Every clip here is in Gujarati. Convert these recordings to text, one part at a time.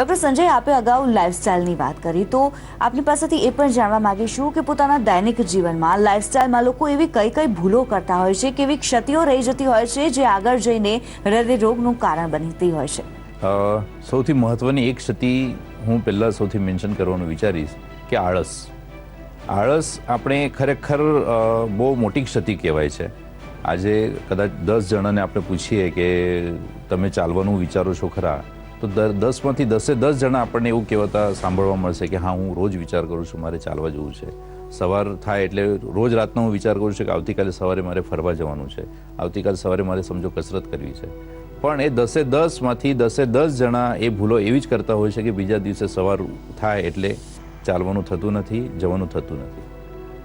ડૉક્ટર સંજય, આપે અગાઉ લાઇફસ્ટાઇલની વાત કરી, તો આપની પાસેથી એ પણ જાણવા માંગીશું કે પોતાના દૈનિક જીવનમાં લાઇફસ્ટાઇલમાં લોકો એવી કઈ કઈ ભૂલો કરતા હોય છે, કેવી ક્ષતિઓ રહી જતી હોય છે જે આગળ જઈને હૃદય રોગનું કારણ બનતી હોય છે? સૌથી મહત્વની એક ક્ષતિ હું પહેલાં સૌથી મેન્શન કરવાનું વિચારીશ કે આળસ. આપણે ખરેખર બહુ મોટી ક્ષતિ કહેવાય છે. આજે કદાચ 10 જણાને આપણે પૂછીએ કે તમે ચાલવાનું વિચારો છો ખરા, તો 10માંથી 10 જણા આપણને એવું કહેવાતા સાંભળવા મળશે કે હા, હું રોજ વિચાર કરું છું મારે ચાલવા જવું છે. સવાર થાય એટલે રોજ રાતનો હું વિચાર કરું છું કે આવતીકાલે સવારે મારે ફરવા જવાનું છે, આવતીકાલે સવારે મારે સમજો કસરત કરવી છે. પણ એ 10માંથી 10 જણા એ ભૂલો એવી જ કરતા હોય છે કે બીજા દિવસે સવાર થાય એટલે ચાલવાનું થતું નથી, જવાનું થતું નથી.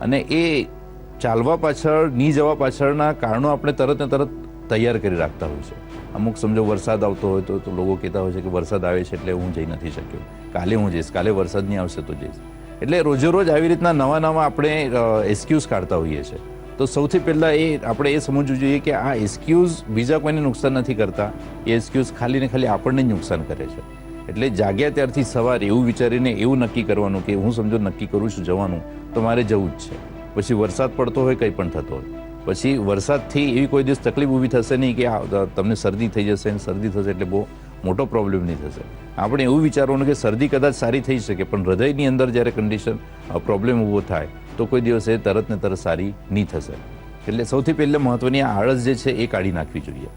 અને એ ચાલવા પાછળ નહીં જવા પાછળના કારણો આપણે તરત ને તરત તૈયાર કરી રાખતા હોય છે. અમુક સમજો વરસાદ આવતો હોય તો લોકો કહેતા હોય છે કે વરસાદ આવે છે એટલે હું જઈ નથી શક્યો, કાલે હું જઈશ, કાલે વરસાદ નહીં આવશે તો જઈશ. એટલે રોજે રોજ આવી રીતના નવા આપણે એક્સક્યુઝ કાઢતા હોઈએ છીએ. તો સૌથી પહેલાં આપણે એ સમજવું જોઈએ કે આ એક્સક્યુઝ બીજા કોઈને નુકસાન નથી કરતા, એ એક્સક્યુઝ ખાલી ને ખાલી આપણને જ નુકસાન કરે છે. એટલે જાગ્યા ત્યારથી સવાર એવું વિચારીને એવું નક્કી કરવાનું કે હું સમજો નક્કી કરું છું જવાનું, તો મારે જવું જ છે. પછી વરસાદ પડતો હોય, કંઈ પણ થતો હોય, પછી વરસાદથી એવી કોઈ દિવસ તકલીફ ઊભી થશે નહીં કે તમને શરદી થઈ જશે, અને શરદી થશે એટલે બહુ મોટો પ્રોબ્લેમ નહીં થશે. આપણે એવું વિચારવાનું કે શરદી કદાચ સારી થઈ શકે, પણ હૃદયની અંદર જ્યારે કન્ડિશન પ્રોબ્લેમ ઊભો થાય તો કોઈ દિવસ એ તરત ને તરત સારી નહીં થશે. એટલે સૌથી પહેલાં મહત્ત્વની આ આળસ જે છે એ કાઢી નાખવી જોઈએ.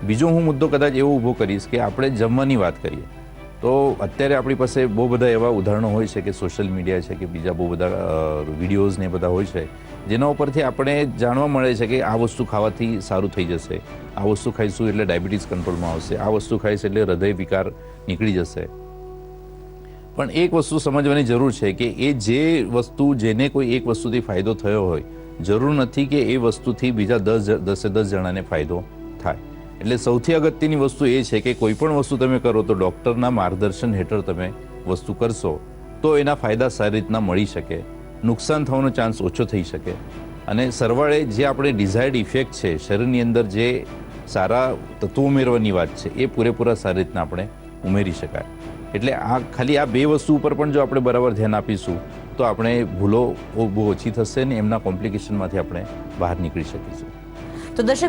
બીજો હું મુદ્દો કદાચ એવો ઊભો કરીશ કે આપણે જમવાની વાત કરીએ તો અત્યારે આપણી પાસે બહુ બધા એવા ઉદાહરણો હોય છે કે સોશિયલ મીડિયા છે કે બીજા બહુ બધા વિડીયોઝ ને બધા હોય છે જેના ઉપરથી આપણે જાણવા મળે છે કે આ વસ્તુ ખાવાથી સારું થઈ જશે, આ વસ્તુ ખાઈશું એટલે ડાયાબિટીસ કંટ્રોલમાં આવશે, આ વસ્તુ ખાઈશ એટલે હૃદય વિકાર નીકળી જશે. પણ એક વસ્તુ સમજવાની જરૂર છે કે એ જે વસ્તુ જેને કોઈ એક વસ્તુથી ફાયદો થયો હોય, જરૂર નથી કે એ વસ્તુથી બીજા 10 જણાને ફાયદો થાય. એટલે સૌથી અગત્યની વસ્તુ એ છે કે કોઈ પણ વસ્તુ તમે કરો તો ડૉક્ટરના માર્ગદર્શન હેઠળ તમે વસ્તુ કરશો તો એના ફાયદા સારી રીતના મળી શકે, નુકસાન થવાનો ચાન્સ ઓછો થઈ શકે, અને સરવાળે જે આપણે ડિઝાયર્ડ ઇફેક્ટ છે શરીરની અંદર જે સારા તત્વો ઉમેરવાની વાત છે એ પૂરેપૂરા સારી રીતના આપણે ઉમેરી શકાય. એટલે ખાલી આ 2 વસ્તુ ઉપર પણ જો આપણે બરાબર ધ્યાન આપીશું તો આપણે ભૂલો બહુ ઓછી થશે ને એમના કોમ્પ્લિકેશનમાંથી આપણે બહાર નીકળી શકીશું. તો દર્શક